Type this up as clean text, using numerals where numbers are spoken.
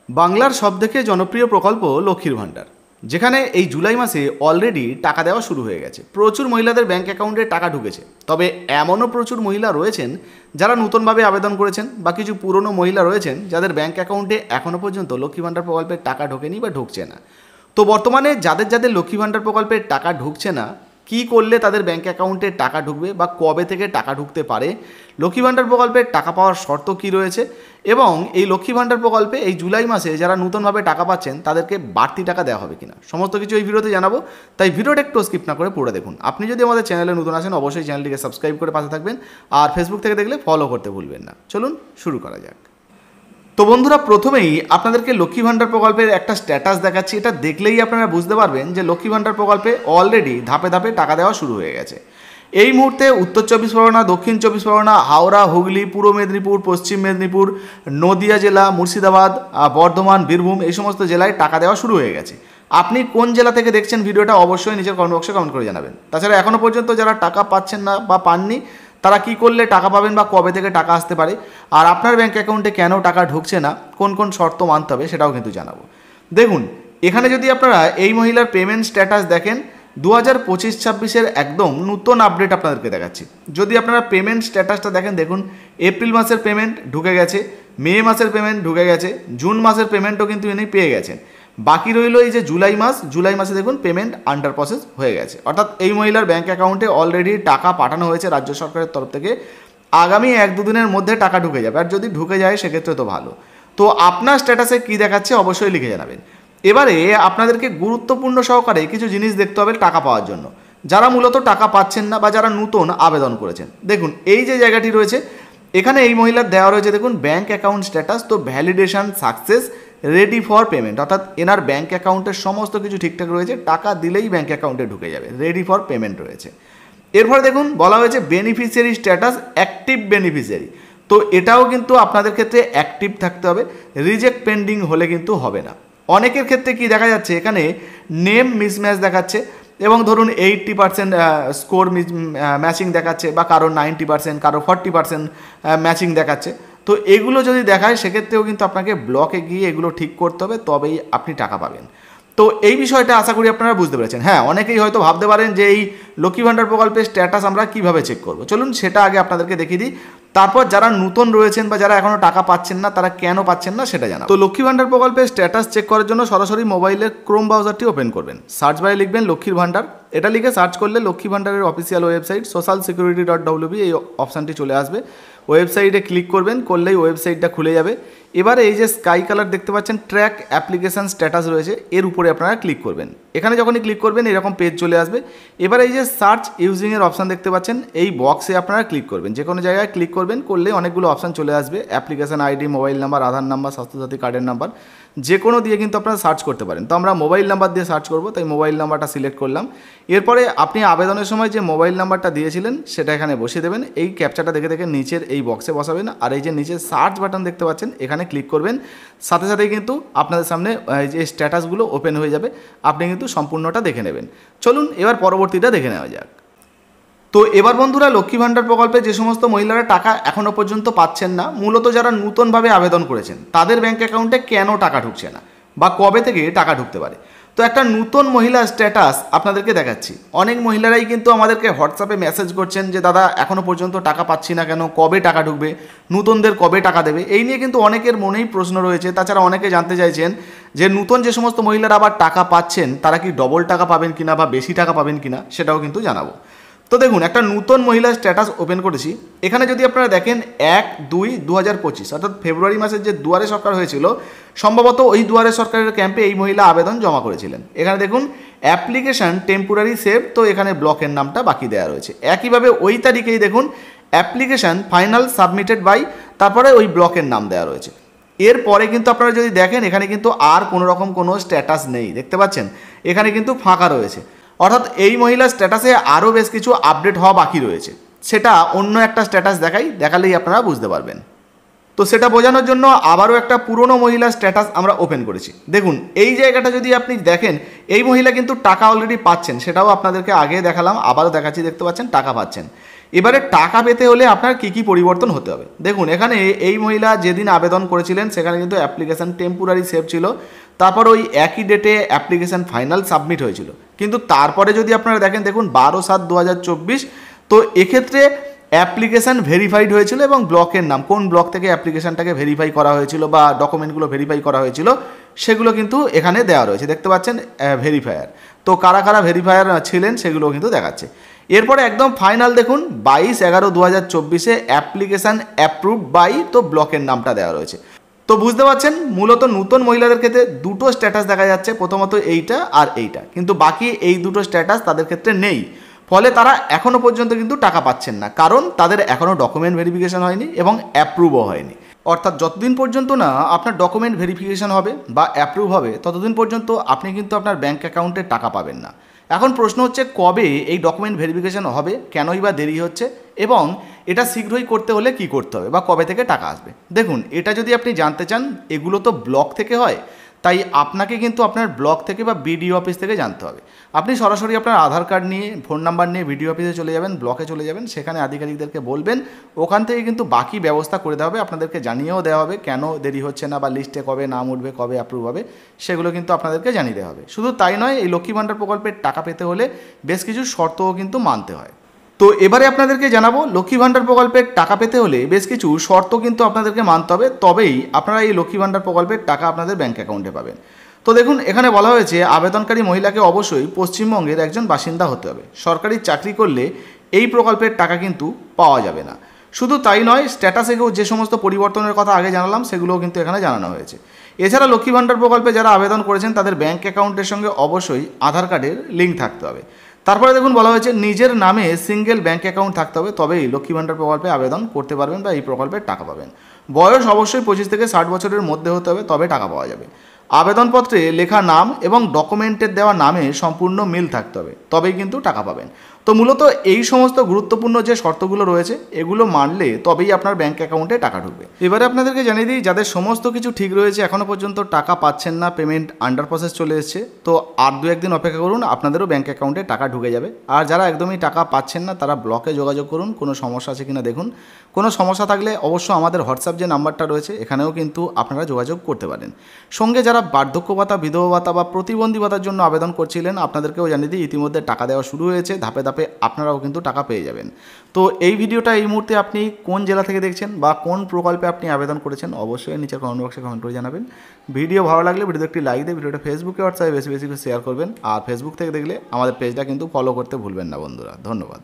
বাংলার সবথেকে জনপ্রিয় প্রকল্প লক্ষ্মীর ভাণ্ডার, যেখানে এই জুলাই মাসে অলরেডি টাকা দেওয়া শুরু হয়ে গেছে। প্রচুর মহিলাদের ব্যাঙ্ক অ্যাকাউন্টে টাকা ঢুকেছে। তবে এমনও প্রচুর মহিলা রয়েছেন যারা নতুনভাবে আবেদন করেছেন, বা কিছু পুরনো মহিলা রয়েছেন যাদের ব্যাঙ্ক অ্যাকাউন্টে এখনও পর্যন্ত লক্ষ্মী ভাণ্ডার প্রকল্পের টাকা ঢোকেনি বা ঢুকছে না। তো বর্তমানে যাদের যাদের লক্ষ্মী ভাণ্ডার প্রকল্পের টাকা ঢুকছে না, কী করলে তাদের ব্যাঙ্ক অ্যাকাউন্টে টাকা ঢুকবে বা কবে থেকে টাকা ঢুকতে পারে, লক্ষ্মী ভাণ্ডার প্রকল্পের টাকা পাওয়ার শর্ত কী রয়েছে, এবং এই লক্ষ্মী ভাণ্ডার প্রকল্পে এই জুলাই মাসে যারা নতুনভাবে টাকা পাচ্ছেন তাদেরকে বাড়তি টাকা দেওয়া হবে কিনা, সমস্ত কিছু এই ভিডিওতে জানাবো। তাই ভিডিওটা একটু স্কিপ না করে পুরো দেখুন। আপনি যদি আমাদের চ্যানেলে নতুন আসেন অবশ্যই চ্যানেলটিকে সাবস্ক্রাইব করে পাশে থাকবেন, আর ফেসবুক থেকে দেখলে ফলো করতে ভুলবেন না। চলুন শুরু করা যাক। তো বন্ধুরা, প্রথমেই আপনাদেরকে লক্ষ্মী ভাণ্ডার প্রকল্পের একটা স্ট্যাটাস দেখাচ্ছি। এটা দেখলেই আপনারা বুঝতে পারবেন যে লক্ষ্মী ভাণ্ডার প্রকল্পে অলরেডি ধাপে ধাপে টাকা দেওয়া শুরু হয়ে গেছে। এই মুহূর্তে উত্তর চব্বিশ পরগনা, দক্ষিণ চব্বিশ পরগনা, হাওড়া, হুগলি, পূর্ব মেদিনীপুর, পশ্চিম মেদিনীপুর, নদিয়া জেলা, মুর্শিদাবাদ, বর্ধমান, বীরভূম, এই সমস্ত জেলায় টাকা দেওয়া শুরু হয়ে গেছে। আপনি কোন জেলা থেকে দেখছেন ভিডিওটা অবশ্যই নিজের কমেন্ট বক্সে কমেন্ট করে জানাবেন। তাছাড়া এখনও পর্যন্ত যারা টাকা পাচ্ছেন না বা পাননি, তারা কি করলে টাকা পাবেন বা কবে থেকে টাকা আসতে পারে, আর আপনার ব্যাঙ্ক অ্যাকাউন্টে কেন টাকা ঢুকছে না, কোন কোন শর্ত মানতে হবে সেটাও কিন্তু জানাবো। দেখুন, এখানে যদি আপনারা এই মহিলার পেমেন্ট স্ট্যাটাস দেখেন, 2025-26-এর একদম নতুন আপডেট আপনাদেরকে দেখাচ্ছি। যদি আপনারা পেমেন্ট স্ট্যাটাসটা দেখেন, দেখুন এপ্রিল মাসের পেমেন্ট ঢুকে গেছে, মে মাসের পেমেন্ট ঢুকে গেছে, জুন মাসের পেমেন্টও কিন্তু ইনি পেয়ে গেছেন। বাকি রইল এই যে জুলাই মাস। জুলাই মাসে দেখুন পেমেন্ট আন্ডার প্রসেস হয়ে গেছে, অর্থাৎ এই মহিলার ব্যাঙ্ক অ্যাকাউন্টে অলরেডি টাকা পাঠানো হয়েছে রাজ্য সরকারের তরফ থেকে। আগামী 1-2 দিনের মধ্যে টাকা ঢুকে যাবে, আর যদি ঢুকে যায় সেক্ষেত্রে তো ভালো। তো আপনার স্ট্যাটাসে কী দেখাচ্ছে অবশ্যই লিখে জানাবেন। এবারে আপনাদেরকে গুরুত্বপূর্ণ সহকারে কিছু জিনিস দেখতে হবে টাকা পাওয়ার জন্য, যারা মূলত টাকা পাচ্ছেন না বা যারা নতুন আবেদন করেছেন। দেখুন এই যে জায়গাটি রয়েছে, এখানে এই মহিলার দেওয়া রয়েছে দেখুন ব্যাঙ্ক অ্যাকাউন্ট স্ট্যাটাস। তো validation success, ready for payment, অর্থাৎ এনার ব্যাঙ্ক অ্যাকাউন্টের সমস্ত কিছু ঠিকঠাক রয়েছে, টাকা দিলেই ব্যাঙ্ক অ্যাকাউন্টে ঢুকে যাবে, রেডি ফর পেমেন্ট রয়েছে। এরপরে দেখুন বলা হয়েছে বেনিফিশিয়ারি স্ট্যাটাস অ্যাক্টিভ বেনিফিশিয়ারি। তো এটাও কিন্তু আপনাদের ক্ষেত্রে অ্যাক্টিভ থাকতে হবে, রিজেক্ট পেন্ডিং হলে কিন্তু হবে না। অনেকের ক্ষেত্রে কি দেখা যাচ্ছে, এখানে নেম মিসম্যাচ দেখাচ্ছে, এবং ধরুন 80% স্কোর ম্যাচিং দেখাচ্ছে, বা কারো 90%, কারো 40% ম্যাচিং দেখাচ্ছে। তো এগুলো যদি দেখায় সেক্ষেত্রেও কিন্তু আপনাকে ব্লকে গিয়ে এগুলো ঠিক করতে হবে, তবেই আপনি টাকা পাবেন। তো এই বিষয়টা আশা করি আপনারা বুঝতে পেরেছেন। হ্যাঁ, অনেকেই হয়তো ভাবতে পারেন যে এই লক্ষ্মী ভাণ্ডার প্রকল্পের স্ট্যাটাস আমরা কীভাবে চেক করব। চলুন সেটা আগে আপনাদেরকে দেখিয়ে দিই, তারপর যারা নতুন রয়েছেন বা যারা এখনও টাকা পাচ্ছেন না তারা কেন পাচ্ছেন না সেটা জানাবো। তো লক্ষ্মী ভাণ্ডার প্রকল্পের স্ট্যাটাস চেক করার জন্য সরাসরি মোবাইলের ক্রোম ব্রাউজারটি ওপেন করবেন। সার্চ বারে লিখবেন লক্ষ্মীর ভাণ্ডার। এটা লিখে সার্চ করলে লক্ষ্মী ভাণ্ডারের অফিসিয়াল ওয়েবসাইট socialsecurity.wb এই অপশানটি চলে আসবে। ওয়েবসাইটে ক্লিক করবেন, করলেই ওয়েবসাইটটা খুলে যাবে। এবারে এই যে স্কাই কালার দেখতে পাচ্ছেন ট্র্যাক অ্যাপ্লিকেশান স্ট্যাটাস রয়েছে, এর উপরে আপনারা ক্লিক করবেন। এখানে যখনই ক্লিক করবেন এরকম পেজ চলে আসবে। এবার এই যে সার্চ ইউজিংয়ের অপশান দেখতে পাচ্ছেন, এই বক্সে আপনারা ক্লিক করবেন, যে কোনো জায়গায় ক্লিক করবেন, করলে অনেকগুলো অপশান চলে আসবে। অ্যাপ্লিকেশান আইডি, মোবাইল নাম্বার, আধার নাম্বার, স্বাস্থ্যসাথী কার্ডের নাম্বার, যে কোনো দিয়ে কিন্তু আপনারা সার্চ করতে পারেন। তো আমরা মোবাইল নাম্বার দিয়ে সার্চ করব, তাই মোবাইল নাম্বারটা সিলেক্ট করলাম। এরপরে আপনি আবেদনের সময় যে মোবাইল নাম্বারটা দিয়েছিলেন সেটা এখানে বসিয়ে দেবেন। এই ক্যাপচাটা দেখে দেখে নিচের এই বক্সে বসাবেন, আর এই যে নিচে সার্চ বাটন দেখতে পাচ্ছেন এখানে ক্লিক করবেন। সাথে সাথেই কিন্তু আপনাদের সামনে এই যে স্ট্যাটাসগুলো ওপেন হয়ে যাবে, আপনি কিন্তু সম্পূর্ণটা দেখে নেবেন। চলুন এবার পরবর্তীটা দেখে নেওয়া যাক। তো এবার বন্ধুরা, লক্ষ্মী ভাণ্ডার প্রকল্পে যে সমস্ত মহিলারা টাকা এখনও পর্যন্ত পাচ্ছেন না, মূলত যারা নতুনভাবে আবেদন করেছেন তাদের ব্যাঙ্ক অ্যাকাউন্টে কেন টাকা ঢুকছে না বা কবে থেকে টাকা ঢুকতে পারে। তো একটা নতুন মহিলা স্ট্যাটাস আপনাদেরকে দেখাচ্ছি। অনেক মহিলারাই কিন্তু আমাদেরকে হোয়াটসঅ্যাপে মেসেজ করছেন যে দাদা এখনও পর্যন্ত টাকা পাচ্ছি না কেন, কবে টাকা ঢুকবে, নতুনদের কবে টাকা দেবে, এই নিয়ে কিন্তু অনেকের মনেই প্রশ্ন রয়েছে। তাছাড়া অনেকে জানতে চাইছেন যে নতুন যে সমস্ত মহিলারা আবার টাকা পাচ্ছেন তারা কি ডবল টাকা পাবেন কিনা বা বেশি টাকা পাবেন কিনা, সেটাও কিন্তু জানাবো। তো দেখুন, একটা নতুন মহিলা স্ট্যাটাস ওপেন করেছি। এখানে যদি আপনারা দেখেন 1-2-2025 অর্থাৎ ফেব্রুয়ারি মাসের যে দুয়ারে সরকার হয়েছিল, সম্ভবত ওই দুয়ারে সরকারের ক্যাম্পে এই মহিলা আবেদন জমা করেছিলেন। এখানে দেখুন অ্যাপ্লিকেশন টেম্পোরারি সেভ, তো এখানে ব্লকের নামটা বাকি দেওয়া রয়েছে। একইভাবে ওই তারিখেই দেখুন অ্যাপ্লিকেশন ফাইনাল সাবমিটেড বাই, তারপরে ওই ব্লকের নাম দেওয়া রয়েছে। এরপরে কিন্তু আপনারা যদি দেখেন এখানে কিন্তু আর কোনো রকম কোনো স্ট্যাটাস নেই, দেখতে পাচ্ছেন এখানে কিন্তু ফাঁকা রয়েছে। অর্থাৎ এই মহিলার স্ট্যাটাসে আরও বেশ কিছু আপডেট হওয়া বাকি রয়েছে, সেটা অন্য একটা স্ট্যাটাস দেখালেই আপনারা বুঝতে পারবেন। তো সেটা বোঝানোর জন্য আবারও একটা পুরনো মহিলার স্ট্যাটাস আমরা ওপেন করেছি। দেখুন এই জায়গাটা যদি আপনি দেখেন, এই মহিলা কিন্তু টাকা অলরেডি পাচ্ছেন, সেটাও আপনাদেরকে আগে দেখালাম, আবারও দেখাচ্ছি, দেখতে পাচ্ছেন টাকা পাচ্ছেন। এবারে টাকা পেতে হলে আপনার কী কী পরিবর্তন হতে হবে দেখুন। এখানে এই মহিলা যেদিন আবেদন করেছিলেন সেখানে কিন্তু অ্যাপ্লিকেশান টেম্পোরারি সেভ ছিল, তারপর ওই একই ডেটে অ্যাপ্লিকেশান ফাইনাল সাবমিট হয়েছিল। কিন্তু তারপরে যদি আপনারা দেখেন, দেখুন 12/7/2024, তো এক্ষেত্রে অ্যাপ্লিকেশান ভেরিফাইড হয়েছিল এবং ব্লকের নাম, কোন ব্লক থেকে অ্যাপ্লিকেশানটাকে ভেরিফাই করা হয়েছিল বা ডকুমেন্টগুলো ভেরিফাই করা হয়েছিল সেগুলো কিন্তু এখানে দেওয়া রয়েছে, দেখতে পাচ্ছেন ভেরিফায়ার। তো কারা কারা ভেরিফায়ার ছিলেন সেগুলো কিন্তু দেখাচ্ছে। এরপরে একদম ফাইনাল দেখুন 22/11/2024 অ্যাপ্লিকেশান অ্যাপ্রুভড বাই, তো ব্লকের নামটা দেওয়া রয়েছে। তো বুঝতে পারছেন মূলত নতুন মহিলাদের ক্ষেত্রে দুটো স্ট্যাটাস দেখা যাচ্ছে, প্রথমত এইটা আর এইটা, কিন্তু বাকি এই দুটো স্ট্যাটাস তাদের ক্ষেত্রে নেই। ফলে তারা এখনও পর্যন্ত কিন্তু টাকা পাচ্ছেন না, কারণ তাদের এখনও ডকুমেন্ট ভেরিফিকেশন হয়নি এবং অ্যাপ্রুভও হয়নি। অর্থাৎ যতদিন পর্যন্ত না আপনার ডকুমেন্ট ভেরিফিকেশন হবে বা অ্যাপ্রুভ হবে ততদিন পর্যন্ত আপনি কিন্তু আপনার ব্যাঙ্ক অ্যাকাউন্টে টাকা পাবেন না। এখন প্রশ্ন হচ্ছে কবে এই ডকুমেন্ট ভেরিফিকেশন হবে, কেনই বা দেরি হচ্ছে, এবং এটা শীঘ্রই করতে হলে কি করতে হবে বা কবে থেকে টাকা আসবে। দেখুন এটা যদি আপনি জানতে চান, এগুলো তো ব্লক থেকে হয়, তাই আপনাকে কিন্তু আপনার ব্লক থেকে বা বিডিও অফিস থেকে জানতে হবে। আপনি সরাসরি আপনার আধার কার্ড নিয়ে, ফোন নাম্বার নিয়ে বিডিও অফিসে চলে যাবেন, ব্লকে চলে যাবেন, সেখানে আধিকারিকদেরকে বলবেন, ওখান থেকে কিন্তু বাকি ব্যবস্থা করে দেওয়া হবে। আপনাদেরকে জানিয়েও দেওয়া হবে কেন দেরি হচ্ছে না বা লিস্টে কবে নাম উঠবে, কবে অ্যাপ্রুভ হবে, সেগুলো কিন্তু আপনাদেরকে জানিয়ে দেওয়া হবে। শুধু তাই নয়, এই লক্ষ্মী ভাণ্ডার প্রকল্পের টাকা পেতে হলে বেশ কিছু শর্তও কিন্তু মানতে হয়। তো এবারে আপনাদেরকে জানাবো লক্ষ্মী ভাণ্ডার প্রকল্পের টাকা পেতে হলে বেশ কিছু শর্ত কিন্তু আপনাদেরকে মানতে হবে, তবেই আপনারা এই লক্ষ্মী ভাণ্ডার প্রকল্পের টাকা আপনাদের ব্যাঙ্ক অ্যাকাউন্টে পাবেন। তো দেখুন এখানে বলা হয়েছে আবেদনকারী মহিলাকে অবশ্যই পশ্চিমবঙ্গের একজন বাসিন্দা হতে হবে। সরকারি চাকরি করলে এই প্রকল্পের টাকা কিন্তু পাওয়া যাবে না। শুধু তাই নয়, স্ট্যাটাসেও যে সমস্ত পরিবর্তনের কথা আগে জানালাম সেগুলোও কিন্তু এখানে জানানো হয়েছে। এছাড়া লক্ষ্মী ভাণ্ডার প্রকল্পে যারা আবেদন করেছেন তাদের ব্যাঙ্ক অ্যাকাউন্টের সঙ্গে অবশ্যই আধার কার্ডের লিঙ্ক থাকতে হবে। তারপরে দেখুন বলা হয়েছে নিজের নামে সিঙ্গেল ব্যাঙ্ক অ্যাকাউন্ট থাকতে হবে, তবেই লক্ষ্মী ভাণ্ডার প্রকল্পে আবেদন করতে পারবেন বা এই প্রকল্পের টাকা পাবেন। বয়স অবশ্যই 25 থেকে 60 বছরের মধ্যে হতে হবে, তবে টাকা পাওয়া যাবে। আবেদনপত্রে লেখা নাম এবং ডকুমেন্টের দেওয়া নামে সম্পূর্ণ মিল থাকতে হবে, তবেই কিন্তু টাকা পাবেন। তো মূলত এই সমস্ত গুরুত্বপূর্ণ যে শর্তগুলো রয়েছে এগুলো মানলে তবেই আপনার ব্যাঙ্ক অ্যাকাউন্টে টাকা ঢুকবে। এবারে আপনাদেরকে জানিয়ে দিই, যাদের সমস্ত কিছু ঠিক রয়েছে এখনও পর্যন্ত টাকা পাচ্ছেন না, পেমেন্ট আন্ডার প্রসেস চলে এসছে, তো আর 2-1 দিন অপেক্ষা করুন, আপনাদেরও ব্যাঙ্ক অ্যাকাউন্টে টাকা ঢুকে যাবে। আর যারা একদমই টাকা পাচ্ছেন না তারা ব্লকে যোগাযোগ করুন, কোনো সমস্যা আছে কিনা দেখুন। কোনো সমস্যা থাকলে অবশ্য আমাদের হোয়াটসঅ্যাপ যে নাম্বারটা রয়েছে এখানেও কিন্তু আপনারা যোগাযোগ করতে পারেন। সঙ্গে যারা বার্ধক্য ভাতা, বিধবা ভাতা বা প্রতিবন্ধী ভাতার জন্য আবেদন করছিলেন আপনাদেরকেও জানিয়ে দিই, ইতিমধ্যে টাকা দেওয়া শুরু হয়েছে, ধাপে ধাপে আপনারাও কিন্তু টাকা পেয়ে যাবেন। তো এই ভিডিওটা এই মুহূর্তে আপনি কোন জেলা থেকে দেখছেন বা কোন প্রকল্পে আপনি আবেদন করেছেন অবশ্যই নিচের কমেন্ট বক্সে কমেন্ট করে জানাবেন। ভিডিও ভালো লাগলে ভিডিওতে একটি লাইক দিয়ে ভিডিওটা ফেসবুকে হোয়াটসঅ্যাপে বেশি বেশি করে শেয়ার করবেন। আর ফেসবুক থেকে দেখলে আমাদের পেজটা কিন্তু ফলো করতে ভুলবেন না বন্ধুরা। ধন্যবাদ।